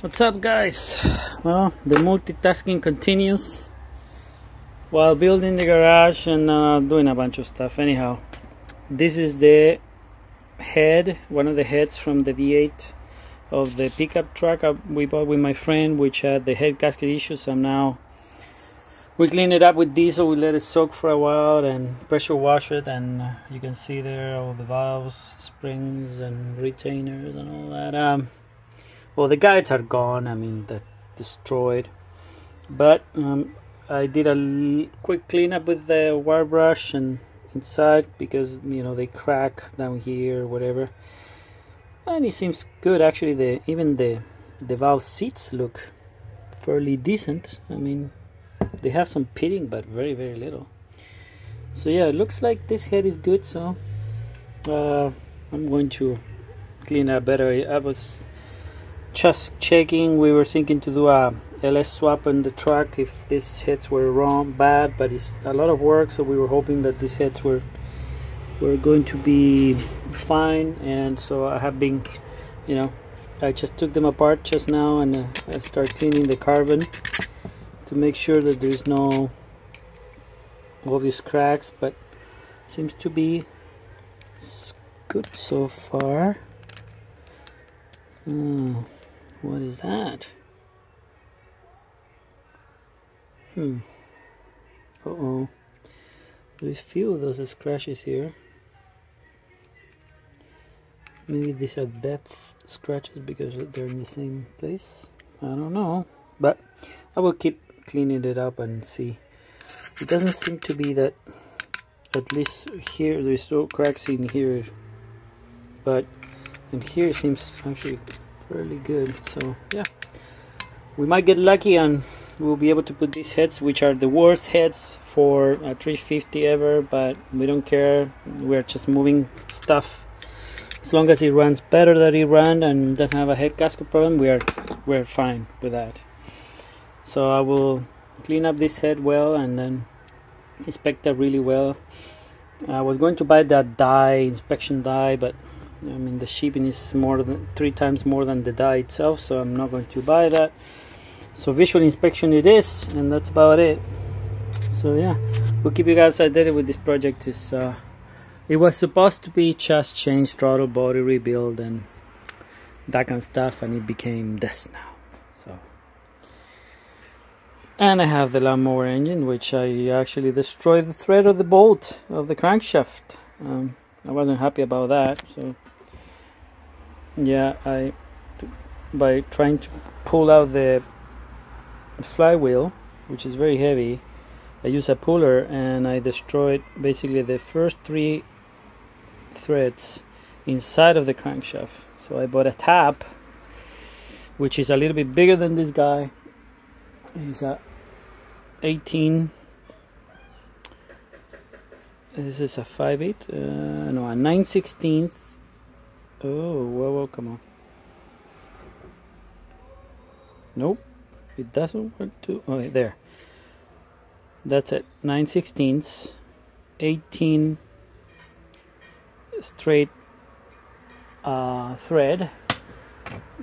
What's up, guys? Well, the multitasking continues while building the garage and doing a bunch of stuff. Anyhow, this is the head, one of the heads from the V8 of the pickup truck we bought with my friend, which had the head gasket issues. And now we clean it up with diesel. We let it soak for a while and pressure wash it, and you can see there all the valves, springs and retainers and all that. Well, the guides are gone, I mean, they're destroyed. But I did a quick cleanup with the wire brush and inside, because, you know, they crack down here or whatever. And it seems good, actually. Even the valve seats look fairly decent. I mean, they have some pitting, but very, very little. So yeah, it looks like this head is good, so I'm going to clean it better. I was just checking, we were thinking to do a LS swap on the truck if these heads were bad, but it's a lot of work, so we were hoping that these heads were going to be fine. And so I have been, you know, I just took them apart just now, and I start cleaning the carbon to make sure that there's no obvious cracks, but seems to be good so far. What is that? Uh-oh. There's a few of those scratches here. Maybe these are depth scratches because they're in the same place. I don't know. But I will keep cleaning it up and see. It doesn't seem to be that, at least here, there's no cracks in here. But in here it seems actually fairly good. So yeah, we might get lucky and we'll be able to put these heads, which are the worst heads for a 350 ever, but we don't care. We're just moving stuff. As long as it runs better than it ran and doesn't have a head gasket problem, we're fine with that. So I will clean up this head well and then inspect it really well. I was going to buy that inspection die, but I mean, the shipping is more than 3 times more than the die itself, so I'm not going to buy that. So visual inspection it is, and that's about it. So yeah, we'll keep you guys updated with this project. It was supposed to be just change throttle, body rebuild, and that kind of stuff, and it became this now. So, and I have the lawnmower engine, which I actually destroyed the thread of the bolt of the crankshaft. I wasn't happy about that, so yeah, by trying to pull out the flywheel, which is very heavy, I used a puller and I destroyed basically the first 3 threads inside of the crankshaft. So I bought a tap, which is a little bit bigger than this guy. It's a 18. This is a 5/8. No, a 9/16. Oh, whoa, come on. Nope, it doesn't want to. Oh, wait, there. That's it. 9/16, 18 straight thread,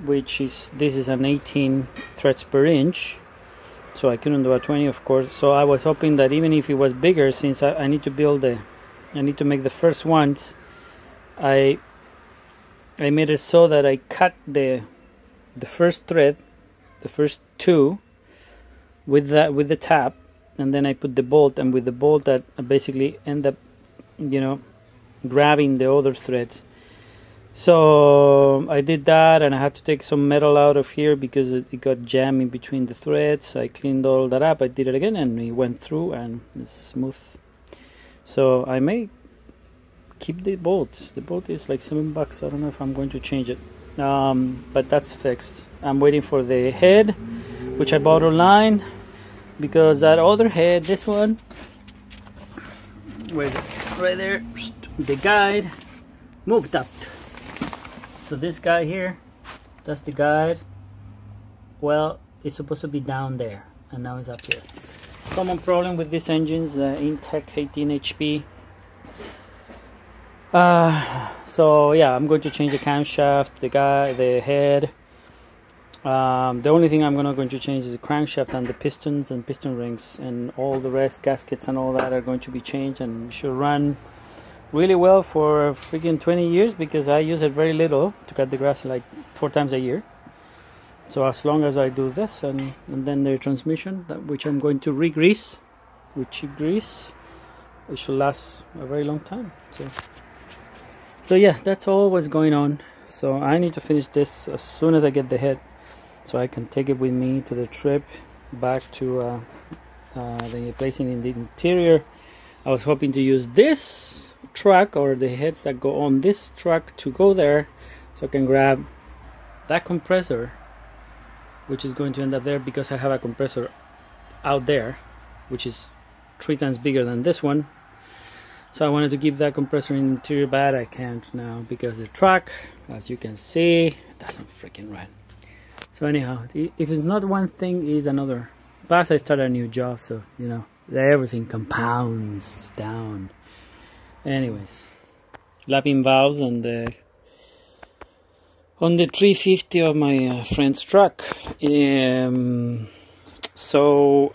which is, this is an 18 threads per inch. So I couldn't do a 20, of course. So I was hoping that even if it was bigger, since I need to make the first ones, I made it so that I cut the first thread, the first 2, with the tap, and then I put the bolt, and with the bolt that basically end up, you know, grabbing the other threads. So I did that, and I had to take some metal out of here because it got jammed in between the threads. I cleaned all that up. I did it again, and it went through, and it's smooth. So I may keep the bolt. The bolt is like $7. I don't know if I'm going to change it, but that's fixed. I'm waiting for the head, which I bought online, because that other head, this one, where's it? Right there, the guide moved up. So this guy here, that's the guide. Well, it's supposed to be down there, and now it's up here. Common problem with these engines, Intech 18 HP. So yeah, I'm going to change the camshaft, the head, The only thing I'm not going to change is the crankshaft and the pistons and piston rings, and all the rest, gaskets and all that, are going to be changed and should run really well for freaking 20 years, because I use it very little to cut the grass, like 4 times a year. So as long as I do this, and then the transmission, which I'm going to re-grease with cheap grease, it should last a very long time. So yeah, that's all what's going on. So I need to finish this as soon as I get the head, so I can take it with me to the trip back to the placing in the interior. I was hoping to use this truck, or the heads that go on this truck, to go there, so I can grab that compressor, which is going to end up there, because I have a compressor out there which is 3 times bigger than this one. So I wanted to keep that compressor in the interior, but I can't now because the truck, as you can see, doesn't freaking run. So anyhow, if it's not one thing, it's another. Plus I started a new job, so you know, everything compounds down. Anyways, lapping valves on the 350 of my friend's truck. So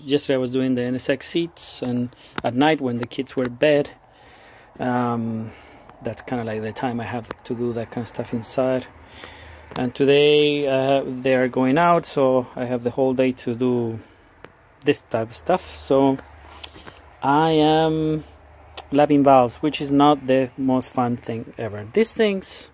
yesterday I was doing the NSX seats, and at night when the kids were in bed, that's kind of like the time I have to do that kind of stuff inside. And today they are going out, so I have the whole day to do this type of stuff. So I am lapping valves, which is not the most fun thing ever. These things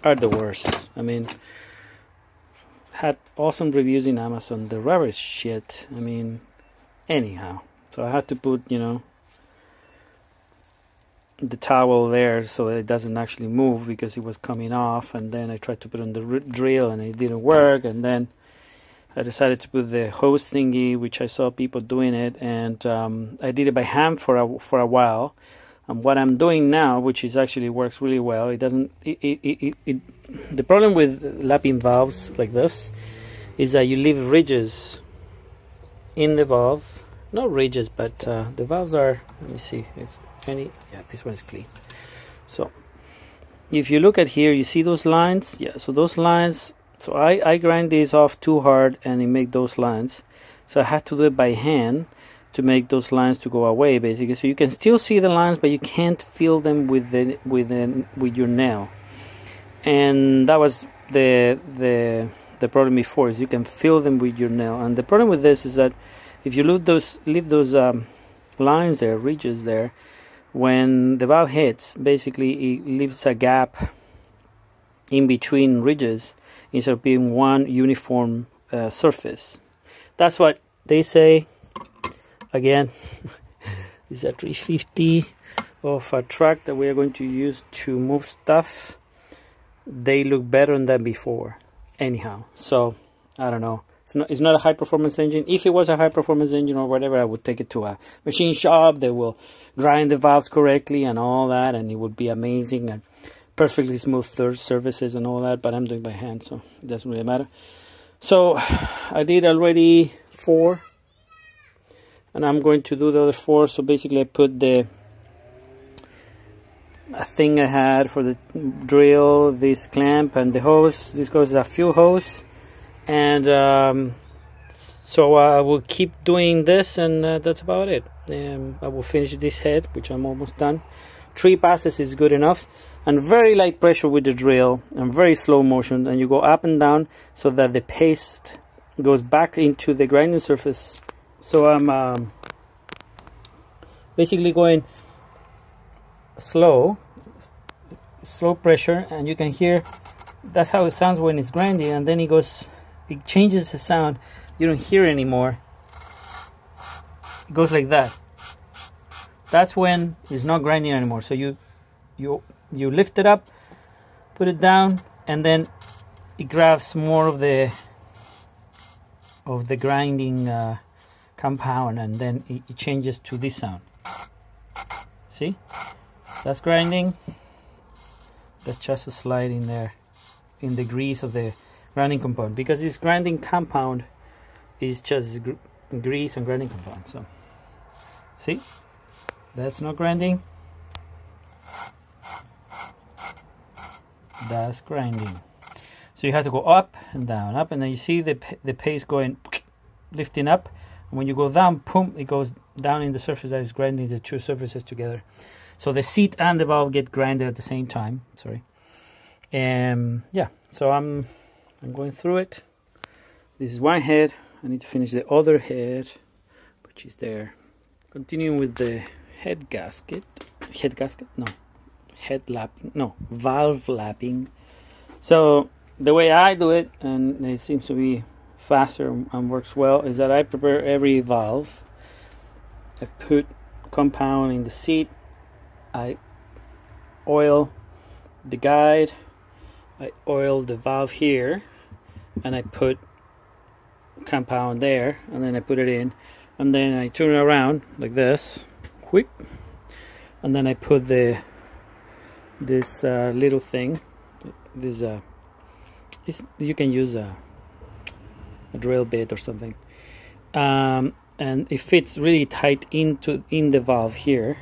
are the worst. I mean, had awesome reviews in Amazon. The rubber is shit. I mean, anyhow, so I had to put, you know, the towel there so that it doesn't actually move, because it was coming off. And then I tried to put on the drill and it didn't work, and then I decided to put the hose thingy, which I saw people doing it, and I did it by hand for a while. And what I'm doing now, which is actually works really well, it doesn't. The problem with lapping valves like this is that you leave ridges in the valve. Not ridges, but the valves are. Let me see if any. Yeah, this one is clean. So if you look at here, you see those lines. Yeah, so those lines. So I grind these off too hard, and it make those lines. So I had to do it by hand to make those lines to go away, basically. So you can still see the lines, but you can't feel them with your nail. And that was the problem before, is you can feel them with your nail. And the problem with this is that if you leave those lines there, ridges there, when the valve hits, basically it leaves a gap in between ridges instead of being one uniform surface. That's what they say. Again, this is a 350 of a truck that we are going to use to move stuff. They look better than before. Anyhow, so I don't know. It's not a high performance engine. If it was a high performance engine or whatever, I would take it to a machine shop. They will grind the valves correctly and all that, and it would be amazing and perfectly smooth surfaces and all that. But I'm doing by hand, so it doesn't really matter. So I did already 4. And I'm going to do the other 4. So basically I put a thing I had for the drill, this clamp and the hose. This goes a fuel hose. And so I will keep doing this, and that's about it. I will finish this head, which I'm almost done. 3 passes is good enough. And very light pressure with the drill, and very slow motion. And you go up and down so that the paste goes back into the grinding surface. So I'm basically going slow pressure, and you can hear that's how it sounds when it's grinding, and then it changes the sound. You don't hear it anymore. It goes like that. That's when it's not grinding anymore. So you lift it up, put it down, and then it grabs more of the grinding compound, and then it changes to this sound. See, that's grinding. That's just a slide in there in the grease of the grinding compound, because this grinding compound is just grease and grinding compound. So see, that's not grinding, that's grinding. So you have to go up and down, up, and then you see the paste going, lifting up. And when you go down, boom, it goes down in the surface that is grinding the two surfaces together. So the seat and the valve get grinded at the same time. Sorry. Yeah. So I'm going through it. This is one head. I need to finish the other head, which is there. Continuing with the head gasket. Head gasket? No. Head lapping. No. Valve lapping. So the way I do it, and it seems to be faster and works well, is that I prepare every valve. I put compound in the seat. I oil the guide. I oil the valve here, and I put compound there, and then I put it in, and then I turn it around like this, whip, and then I put this little thing. This you can use a drill bit or something, and it fits really tight in the valve here,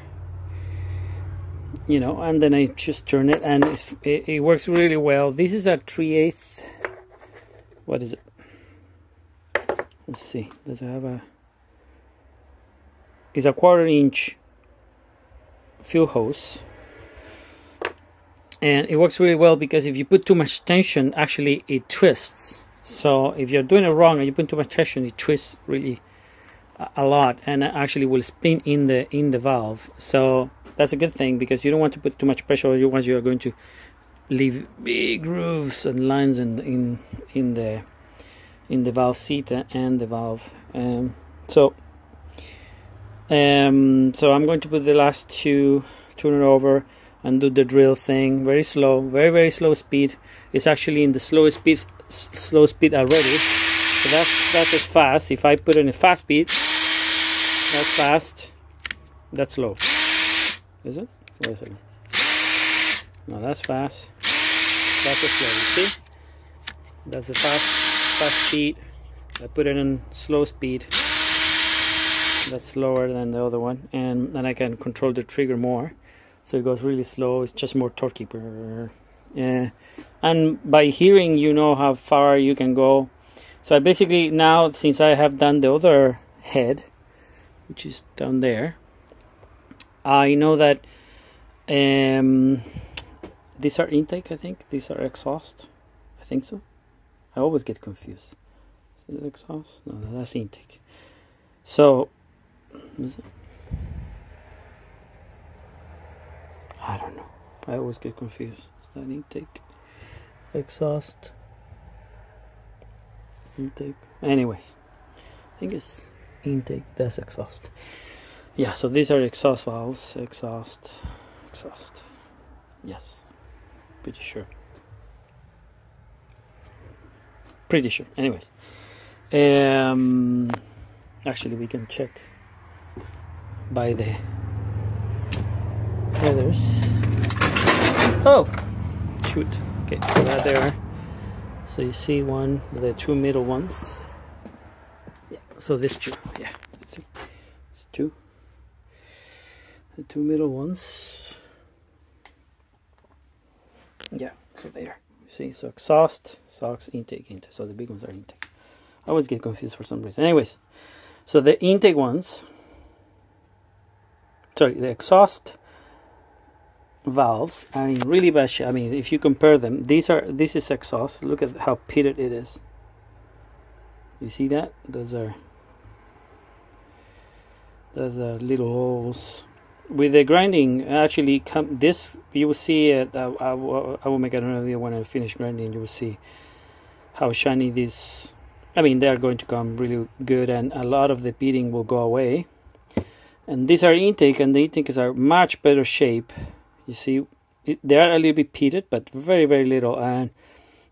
you know, and then I just turn it, and it works really well. This is a 3/8. What is it? Let's see. Does it have a? It's a 1/4 inch fuel hose, and it works really well because if you put too much tension, actually it twists. So if you're doing it wrong and you put too much tension, it twists really a lot, and actually will spin in the valve. So that's a good thing because you don't want to put too much pressure, or you are going to leave big grooves and lines in the valve seat and the valve. So I'm going to put the last two, turn it over, and do the drill thing. Very slow, very slow speed. It's actually in the slow speed already. So that's as fast. If I put it in a fast speed, that's fast. That's slow. Is it? Wait a second. No, that's fast. That's a slow. You see? That's a fast speed. I put it in slow speed. That's slower than the other one, and then I can control the trigger more, so it goes really slow. It's just more torquey. And by hearing, you know how far you can go. So I basically now, since I have done the other head, which is down there, I know that these are intake. I think these are exhaust. I think so. I always get confused. Is it exhaust? No, that's intake. So, is it? I don't know. I always get confused. Is that intake? Exhaust? Intake? Anyways, I think it's intake. That's exhaust. Yeah, so these are exhaust valves. Exhaust. Yes. Pretty sure. Anyways, actually we can check by the others. Oh shoot. Okay, so that there. So you see the two middle ones. Yeah, so this two. Yeah, see, it's two. The two middle ones. Yeah, so there. See, so exhaust, intake. So the big ones are intake. I always get confused for some reason. Anyways, so the intake ones, the exhaust valves are in really bad shape. I mean, if you compare them, this is exhaust. Look at how pitted it is. You see that? Those are little holes. With the grinding, actually, this you will see it. I will make another video when I finish grinding. You will see how shiny these. I mean, they are going to come really good, and a lot of the pitting will go away. And these are intake, and the intakes are much better shape. You see, they are a little bit pitted, but very little. And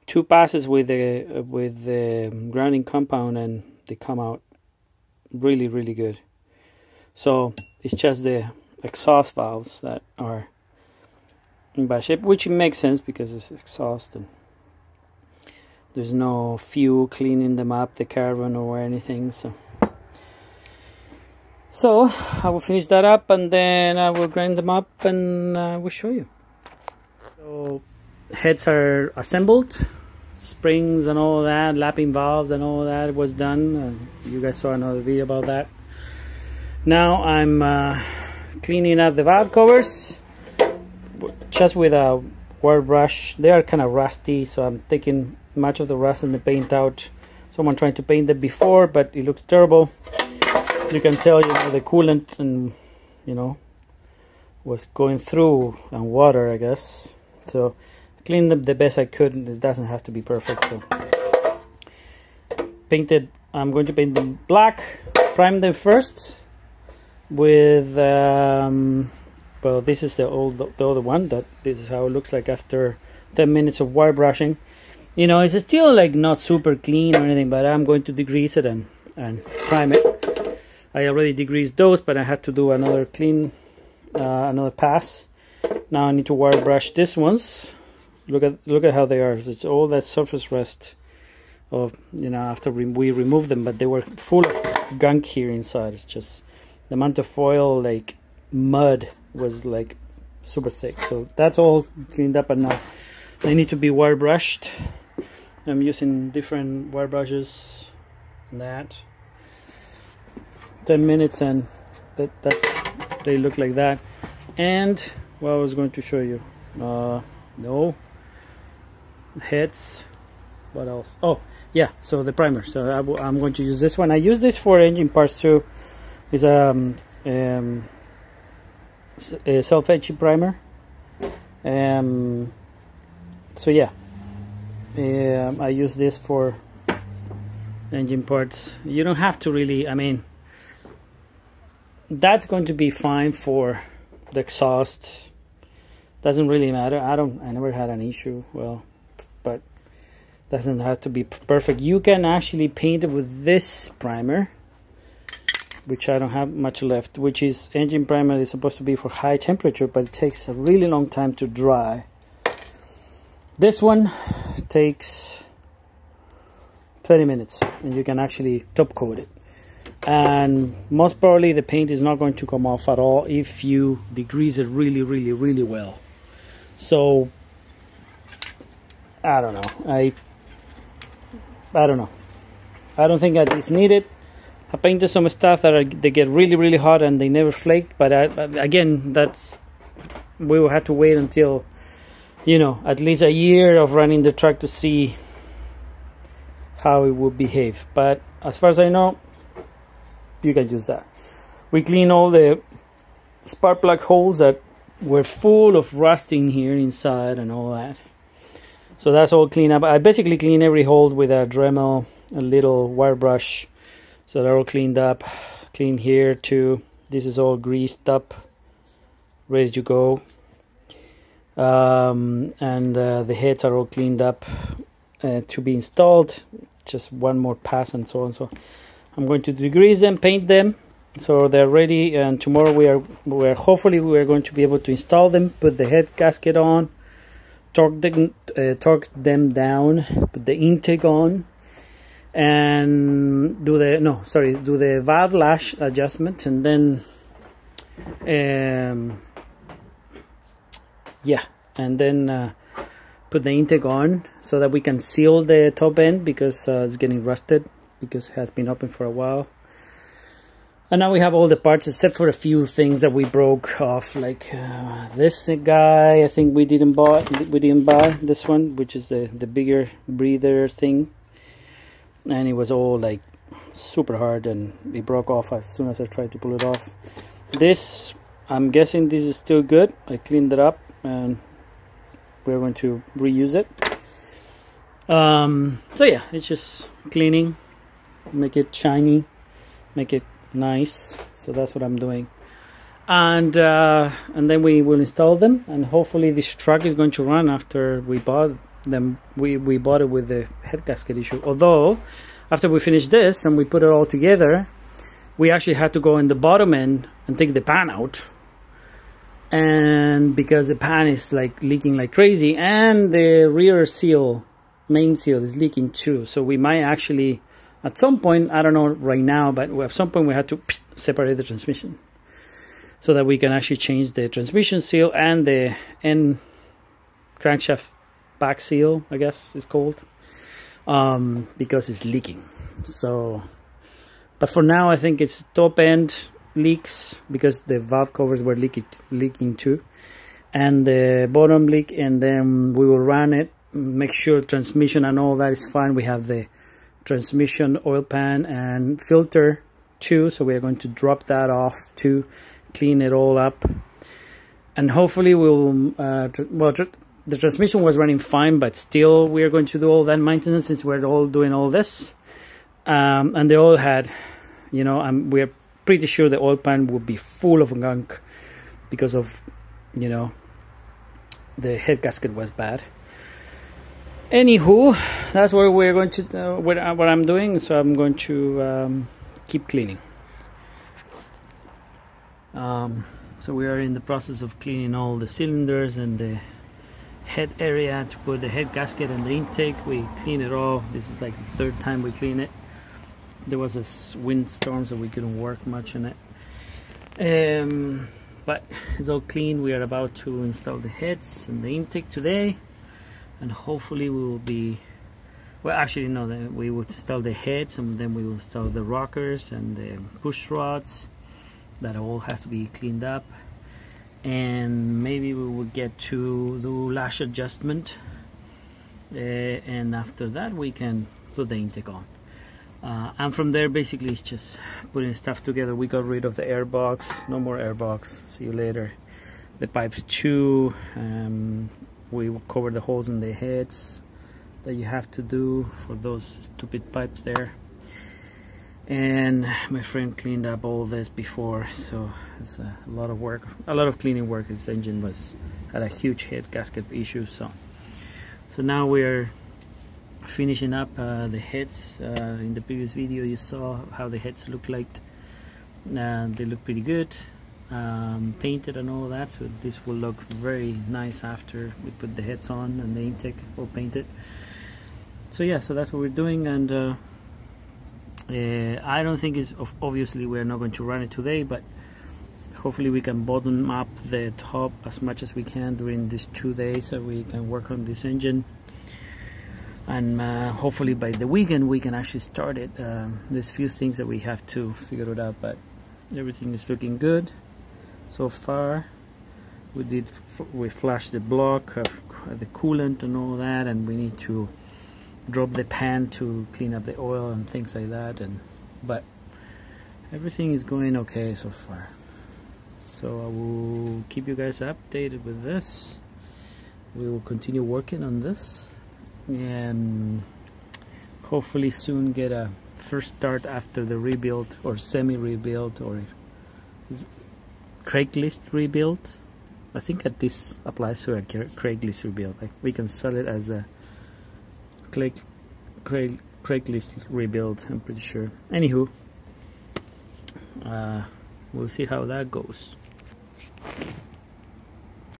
2 passes with the grinding compound, and they come out really good. So it's just the exhaust valves that are in bad shape, which makes sense because it's exhaust and there's no fuel cleaning them up, the carbon or anything. So I will finish that up, and then I will grind them up, and I will show you. So heads are assembled. springs and all that, lapping valves and all that was done. You guys saw another video about that. Now I'm cleaning up the valve covers just with a wire brush. They are kind of rusty, so I'm taking much of the rust and the paint out. Someone tried to paint them before, but it looks terrible. You can tell, you know, the coolant and, you know, was going through, and water, I guess. So cleaned them the best I could. It doesn't have to be perfect. So painted. I'm going to paint them black. Prime them first with well, this is the other one. This is how it looks like after 10 minutes of wire brushing. You know, it's still like not super clean or anything, but I'm going to degrease it and prime it. I already degreased those, but I had to do another clean, another pass. Now I need to wire brush these ones. Look at how they are. It's all that surface rust of, you know, after we removed them, but they were full of gunk here inside. It's just the amount of foil, like mud, was like super thick. So that's all cleaned up, and now they need to be wire brushed. I'm using different wire brushes. That 10 minutes, and they look like that. And what I was going to show you, no heads. What else? Oh yeah, so the primer. So I'm going to use this one. I use this for engine parts too. It's a self-etching primer. So yeah, I use this for engine parts. You don't have to really, I mean, that's going to be fine for the exhaust. Doesn't really matter. I never had an issue. Well, but doesn't have to be perfect. You can actually paint it with this primer, which I don't have much left, which is engine primer. It's supposed to be for high temperature, but it takes a really long time to dry. This one takes 30 minutes, and you can actually top coat it. And most probably the paint is not going to come off at all if you degrease it really, really, really well. So I don't know. I don't know. I don't think that it's needed. I painted some stuff that they get really, really hot and they never flake. But again, we will have to wait until, you know, at least a year of running the truck to see how it will behave. But as far as I know, you can use that. We clean all the spark plug holes that were full of rusting here inside and all that. So that's all clean up. I basically clean every hole with a Dremel, a little wire brush. So they're all cleaned up. Clean here too. This is all greased up, ready to go. The heads are all cleaned up to be installed. Just one more pass and so on. So I'm going to degrease them, paint them, so they're ready. And tomorrow we are hopefully going to be able to install them, put the head gasket on, torque them down, put the intake on, and do the valve lash adjustment, and then put the intake on so that we can seal the top end, because it's getting rusted because it has been open for a while. And now we have all the parts except for a few things that we broke off, like this guy. I think we didn't buy this one, which is the bigger breather thing, and it was all like super hard and it broke off as soon as I tried to pull it off. This, I'm guessing this is still good. I cleaned it up and we're going to reuse it. So yeah, it's just cleaning, make it shiny, make it nice. So that's what I'm doing, and then we will install them, and hopefully this truck is going to run after we bought them. We bought it with the head gasket issue, although after we finish this and we put it all together, we actually had to go in the bottom end and take the pan out, and because the pan is like leaking like crazy, and the rear seal, main seal, is leaking too. So we might actually, at some point, I don't know right now, but at some point we had to separate the transmission so that we can actually change the transmission seal and the end crankshaft back seal, I guess it's called, because it's leaking. So, but for now I think it's top end leaks because the valve covers were leaking too, and the bottom leak, and then we will run it, make sure transmission and all that is fine. We have the transmission oil pan and filter too, so we're going to drop that off to clean it all up, and hopefully we'll well, the transmission was running fine, but still we're going to do all that maintenance since we're all doing all this, and the oil had, you know, we're pretty sure the oil pan will be full of gunk because of, you know, the head gasket was bad. Anywho, that's what we're going to what I'm doing. So I'm going to keep cleaning. So we are in the process of cleaning all the cylinders and the head area to put the head gasket and the intake. We clean it all. This is like the third time we clean it. There was a windstorm, so we couldn't work much on it. But it's all clean. We are about to install the heads and the intake today, and hopefully we will be, well, actually no, we will install the heads, and then we will install the rockers and the push rods. That all has to be cleaned up, and maybe we will get to do lash adjustment, and after that we can put the intake on, and from there basically it's just putting stuff together. We got rid of the air box, no more air box, see you later. The pipes too, we will cover the holes in the heads that you have to do for those stupid pipes there. And my friend cleaned up all this before, so it's a lot of work, a lot of cleaning work. This engine had a huge head gasket issue, so now we're finishing up the heads. In the previous video you saw how the heads look like. They look pretty good, painted and all that, so this will look very nice after we put the heads on and the intake all painted. So yeah, so that's what we're doing, and I don't think it's, obviously we're not going to run it today, but hopefully we can bottom up the top as much as we can during these 2 days, so we can work on this engine, and hopefully by the weekend we can actually start it. There's a few things that we have to figure it out, but everything is looking good so far. We flashed the block of the coolant and all that, and we need to drop the pan to clean up the oil and things like that, but everything is going okay so far. So I will keep you guys updated with this. We will continue working on this, and hopefully soon get a first start after the rebuild, or semi-rebuild, or Craigslist rebuild. I think that this applies to a Craigslist rebuild. Like, we can sell it as a Craigslist rebuild, I'm pretty sure. Anywho, we'll see how that goes.